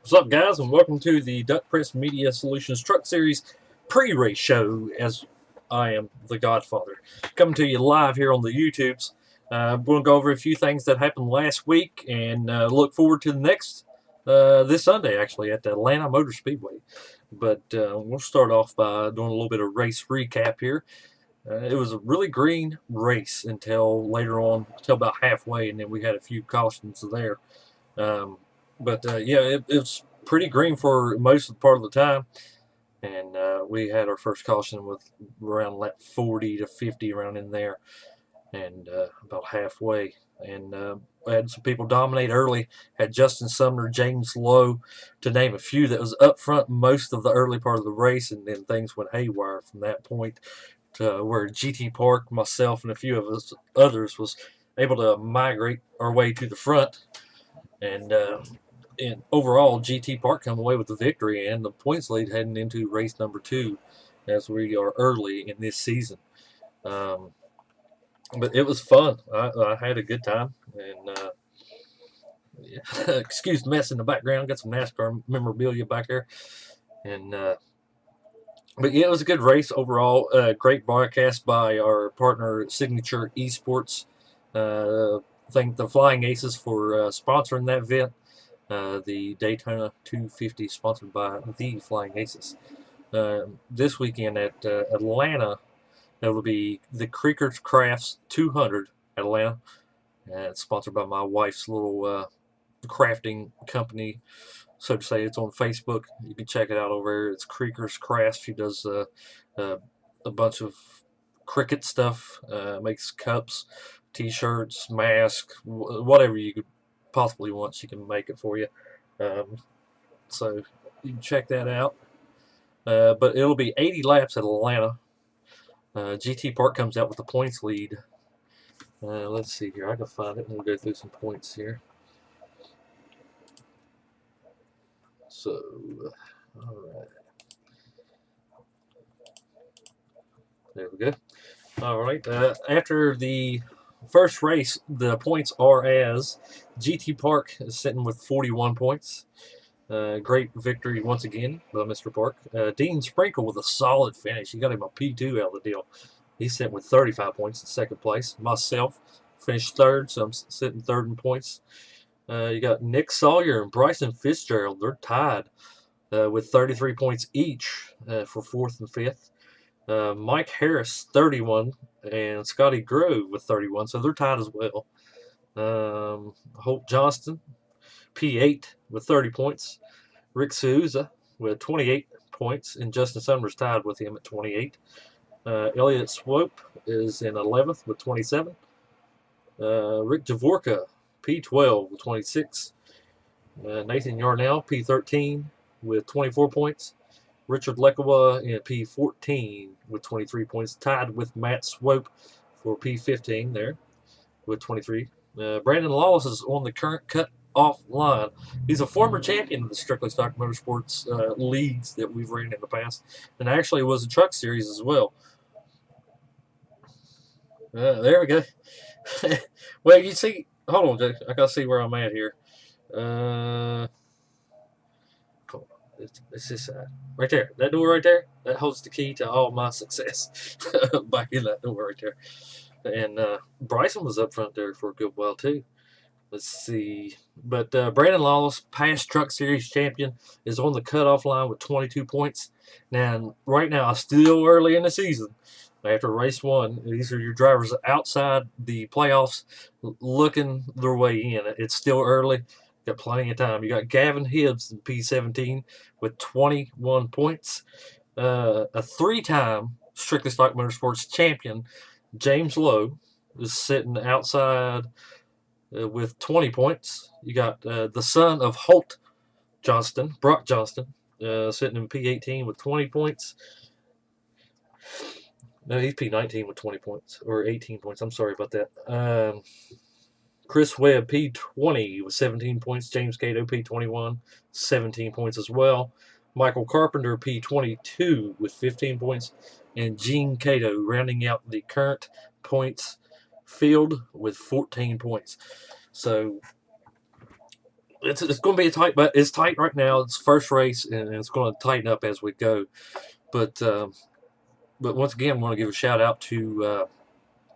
What's up, guys, and welcome to the Duck Press Media Solutions Truck Series pre-race show. As I am the Godfather, coming to you live here on the YouTubes. I'm going to go over a few things that happened last week, and look forward to the next this Sunday, actually, at the Atlanta Motor Speedway. But we'll start off by doing a little bit of race recap here. It was a really green race until later on, until about halfway, and then we had a few cautions there. Um, but yeah, it was pretty green for most of the part of the time, and we had our first caution with around like 40 to 50 around in there, and about halfway. And we had some people dominate early. Had Justin Sumner, James Lowe, to name a few, that was up front most of the early part of the race, and then things went haywire from that point to where GT Park, myself, and a few of us others was able to migrate our way to the front. And overall, GT Park come away with the victory and the points lead heading into race number 2, as we are early in this season. But it was fun. I had a good time, and yeah. Excuse the mess in the background. Got some NASCAR memorabilia back there, and but yeah, it was a good race overall. Great broadcast by our partner Signature Esports. Thank the Flying Aces for sponsoring that event. The Daytona 250, sponsored by the Flying Aces. This weekend at Atlanta, it will be the Creekers Crafts 200 at Atlanta. It's sponsored by my wife's little crafting company, so to say. It's on Facebook. You can check it out over there. It's Creekers Crafts. She does a bunch of cricket stuff, makes cups, T-shirts, masks, whatever you could possibly want, she can make it for you. So you can check that out. But it'll be 80 laps at Atlanta. GT Park comes out with the points lead. Let's see here. I can find it, and we'll go through some points here. So, all right. There we go. All right. After the first race, the points are as GT Park is sitting with 41 points. Great victory once again by Mr. Park. Dean Sprinkle with a solid finish. He got him a P2 out of the deal. He's sitting with 35 points in second place. Myself finished third, so I'm sitting third in points. You got Nick Sawyer and Bryson Fitzgerald. They're tied with 33 points each for fourth and fifth. Mike Harris, 31, and Scotty Grove with 31, so they're tied as well. Hope Johnston, P8 with 30 points. Rick Souza with 28 points, and Justin Summers tied with him at 28. Elliott Swope is in 11th with 27. Rick Javorka, P12 with 26. Nathan Yarnell, P13 with 24 points. Richard Lekawa in P14 with 23 points, tied with Matt Swope for P15 there with 23. Brandon Lawless is on the current cut-off line. He's a former champion of the Strictly Stock Motorsports leagues that we've ran in the past, and actually was a truck series as well. There we go. Well, you see, hold on, Jake. I gotta see where I'm at here. It's this side. Right there. That door right there, that holds the key to all my success. Back in that door right there. And Bryson was up front there for a good while, too. Let's see. But Brandon Lawless, past Truck Series champion, is on the cutoff line with 22 points. Now, right now, still early in the season. After race 1, these are your drivers outside the playoffs looking their way in. It's still early. Got plenty of time. You got Gavin Hibbs in P17 with 21 points. A 3-time Strictly Stock Motorsports champion, James Lowe, is sitting outside with 20 points. You got the son of Holt Johnston, Brock Johnston, sitting in P18 with 20 points. No, he's P19 with 20 points, or 18 points. I'm sorry about that. Chris Webb, P20 with 17 points. James Cato, P21, 17 points as well. Michael Carpenter, P22 with 15 points. And Gene Cato rounding out the current points field with 14 points. So it's going to be tight, but it's tight right now. It's first race, and it's going to tighten up as we go. But once again, I want to give a shout out to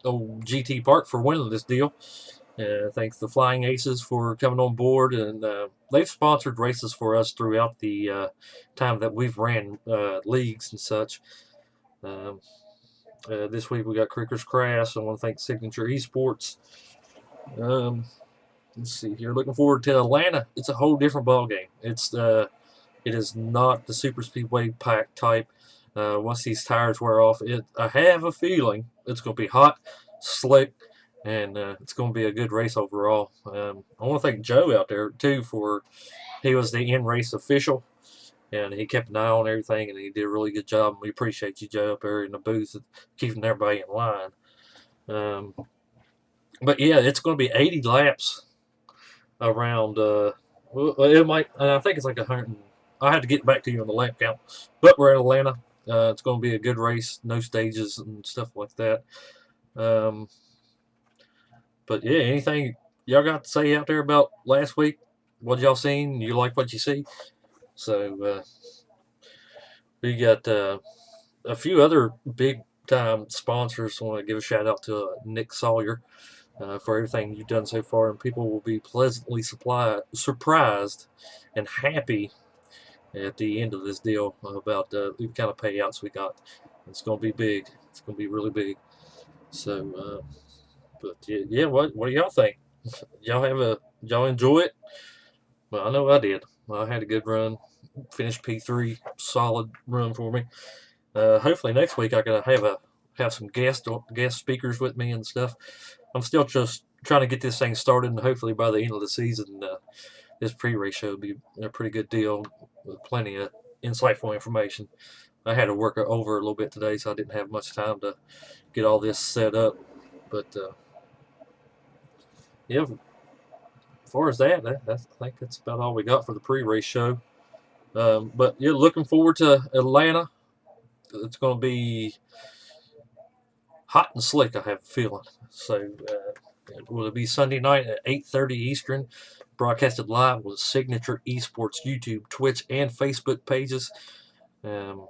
old GT Park for winning this deal. Thanks the Flying Aces for coming on board, and they've sponsored races for us throughout the time that we've ran leagues and such. This week we got Crickers Crash. I want to thank Signature Esports. Let's see here. Looking forward to Atlanta. It's a whole different ball game. It is not the super speedway pack type. Once these tires wear off, I have a feeling it's going to be hot, slick, and it's going to be a good race overall. I want to thank Joe out there too he was the in-race official, and he kept an eye on everything, and he did a really good job. And we appreciate you, Joe, up there in the booth, keeping everybody in line. But yeah, it's going to be 80 laps around. It might. I think it's like 100. I have to get back to you on the lap count, but we're at Atlanta. It's going to be a good race, no stages and stuff like that. But yeah, anything y'all got to say out there about last week? What y'all seen? You like what you see? So we got a few other big time sponsors. I want to give a shout out to Nick Sawyer for everything you've done so far, and people will be pleasantly surprised and happy at the end of this deal about the kind of payouts we got. It's going to be big. It's going to be really big. So, but yeah, what do y'all think? Y'all enjoy it? Well, I know I did. I had a good run. Finished P3, solid run for me. Hopefully next week I gotta have some guest speakers with me and stuff. I'm still just trying to get this thing started, and hopefully by the end of the season, this pre-race show will be a pretty good deal with plenty of insightful information. I had to work over a little bit today, so I didn't have much time to get all this set up. But yeah, as far as I think that's about all we got for the pre-race show. But yeah, looking forward to Atlanta. It's going to be hot and slick, I have a feeling. So will it be Sunday night at 8:30 Eastern, broadcasted live with Signature Esports YouTube, Twitch, and Facebook pages. Go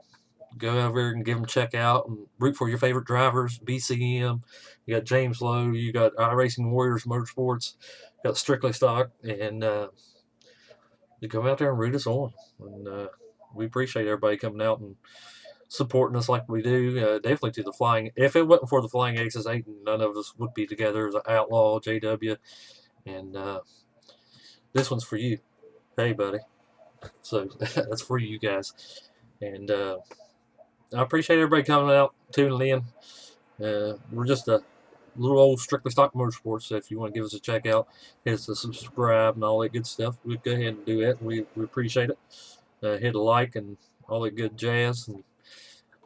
over there and give them a check out and root for your favorite drivers. BCM, you got James Lowe, you got iRacing Warriors Motorsports, you got Strictly Stock, and you come out there and root us on. And we appreciate everybody coming out and supporting us like we do. Definitely to the Flying. If it wasn't for the Flying Aces, none of us would be together as an Outlaw, JW, and this one's for you. Hey, buddy. So that's for you guys. And I appreciate everybody coming out, tuning in. We're just a little old Strictly Stock Motorsports, so if you want to give us a check out, hit us a subscribe and all that good stuff, we'd go ahead and do that. We appreciate it. Hit a like and all that good jazz. And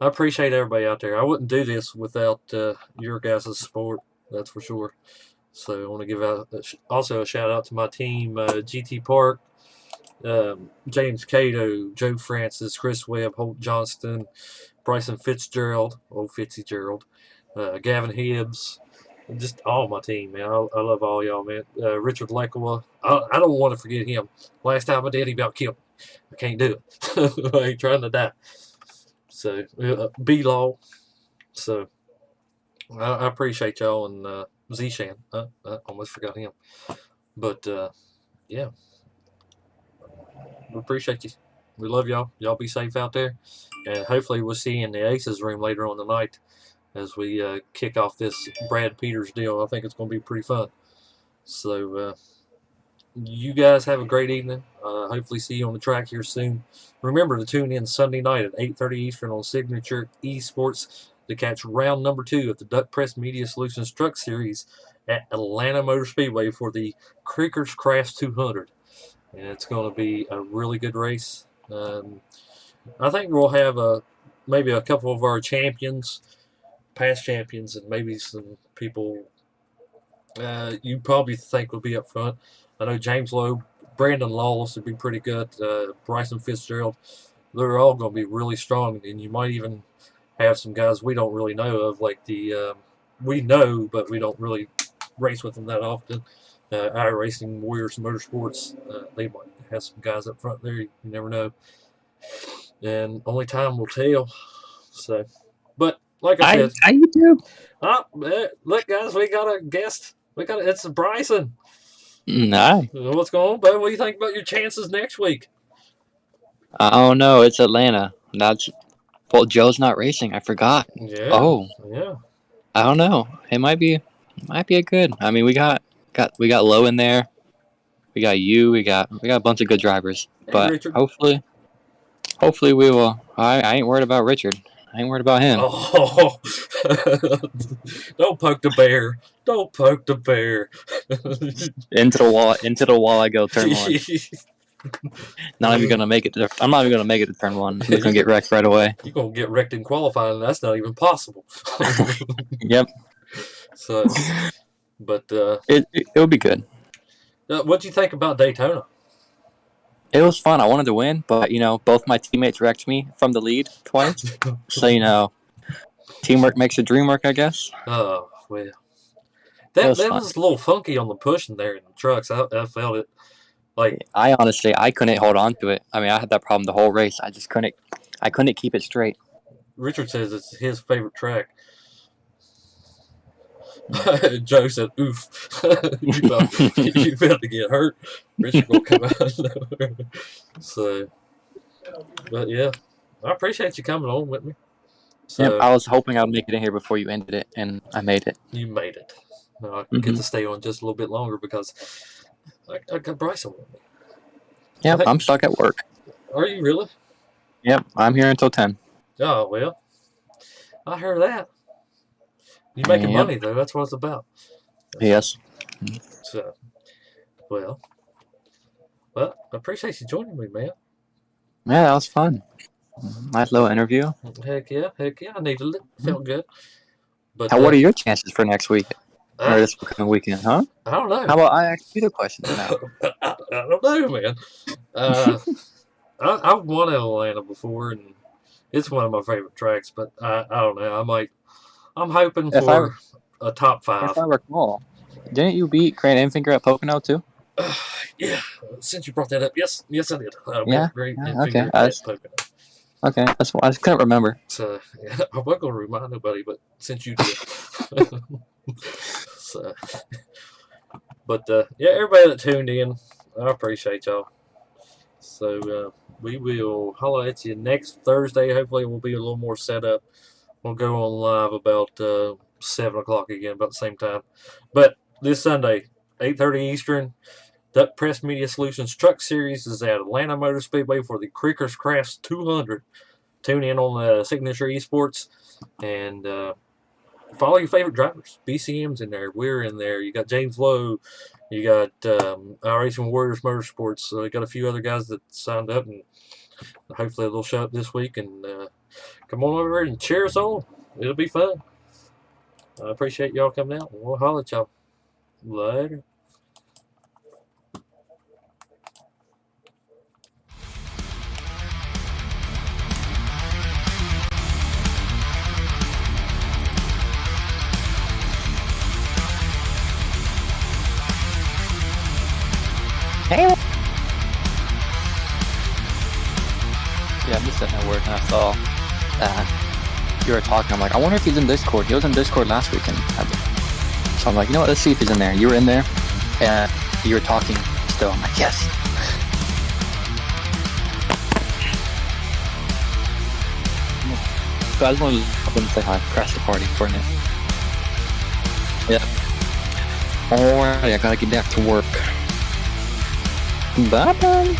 I appreciate everybody out there. I wouldn't do this without your guys' support, that's for sure. So I want to give out also a shout out to my team, GT Park, James Cato, Joe Francis, Chris Webb, Holt Johnston, Bryson Fitzgerald, old Fitzgerald, Gavin Hibbs, just all my team, man. I love all y'all, man. Richard Lekowa, I don't want to forget him. Last time I did, he about killed me. I can't do it. I ain't trying to die. So, B-Law. So, I appreciate y'all, and Z-Shan. I almost forgot him. But, yeah. We appreciate you. We love y'all. Y'all be safe out there. And hopefully we'll see you in the Aces room later on tonight as we kick off this Brad Peters deal. I think it's going to be pretty fun. So, you guys have a great evening. Hopefully see you on the track here soon. Remember to tune in Sunday night at 8:30 Eastern on Signature Esports to catch round number 2 of the Duck Press Media Solutions Truck Series at Atlanta Motor Speedway for the Crickers Craft 200. And it's going to be a really good race. I think we'll have maybe a couple of our champions, past champions, and maybe some people you probably think will be up front. I know James Lowe, Brandon Lawless would be pretty good, Bryson Fitzgerald. They're all going to be really strong, and you might even have some guys we don't really know of, like we know, but we don't really race with them that often. iRacing, Warriors Motorsports. They might have some guys up front there. You never know. And only time will tell. So, but like I said, I do. look, guys, we got a guest. It's Bryson. Aye. What's going on, bud? What do you think about your chances next week? Oh no, it's Atlanta. Joe's not racing. I forgot. Yeah, Oh, yeah. I don't know. It might be a good. I mean, we got Lowe in there. We got you. We got a bunch of good drivers. Hey, But Richard. hopefully we will. I ain't worried about Richard. I ain't worried about him. Oh, don't poke the bear. Don't poke the bear. Into the wall I go. Turn one. Not even gonna make it. I'm not even gonna make it to turn one. I'm just gonna get wrecked right away. You're gonna get wrecked in qualifying. That's not even possible. Yep. So, but it'll be good. What'd you think about Daytona? It was fun. I wanted to win, but both my teammates wrecked me from the lead twice. So teamwork makes the dream work, I guess. Oh well, that was a little funky on the pushing there in the trucks. I felt it. Like I honestly, I couldn't hold on to it. I mean, I had that problem the whole race. I just couldn't. I couldn't keep it straight. Richard says it's his favorite track. Joe said, "Oof, you about to get hurt." Richard gonna come out. So, but yeah, I appreciate you coming on with me. So, yep, I was hoping I'd make it in here before you ended it, and I made it. You made it. I get to stay on just a little bit longer because I got Bryson with me. Yep, I'm stuck at work. Are you really? Yep, I'm here until 10. Oh, well, I heard that. You making money, though. That's what it's about. Yes. So, well, I appreciate you joining me, man. Yeah, that was fun. Nice little interview. Heck yeah. I needed it. Felt good. But what are your chances for next week? Or this coming weekend, huh? I don't know. How about I ask you the questions now? I don't know, man. I've won Atlanta before, and it's one of my favorite tracks. But I don't know. I'm hoping for a top 5. If I recall, didn't you beat Grant Enfinger at Pocono too? Yeah. Since you brought that up, yes, I did. Yeah. Great. Okay. Okay. That's why I just couldn't remember. So yeah, I wasn't going to remind nobody, but since you did. So, but yeah, everybody that tuned in, I appreciate y'all. So we will holler at you next Thursday. Hopefully, we'll be a little more set up. We'll go on live about 7 o'clock again, about the same time. But this Sunday, 8:30 Eastern, Duck Press Media Solutions Truck Series is at Atlanta Motor Speedway for the Creekers Crafts 200. Tune in on the Signature Esports and follow your favorite drivers. BCM's in there. We're in there. You got James Lowe. You got iRacing Warriors Motorsports. So we got a few other guys that signed up, and hopefully they'll show up this week. And come on over and cheer us on. It'll be fun. I appreciate y'all coming out. We'll holler at y'all later. Hey. Yeah, I'm just sitting at work and I saw you were talking. I'm like, I wonder if he's in Discord. He was in Discord last weekend. So I'm like, you know what? Let's see if he's in there. You were in there, and you were talking still. I'm like, yes. So I just wanted to hop in and say hi, crash the party for a minute. Yeah. Alright, I gotta get back to work. Bye-bye.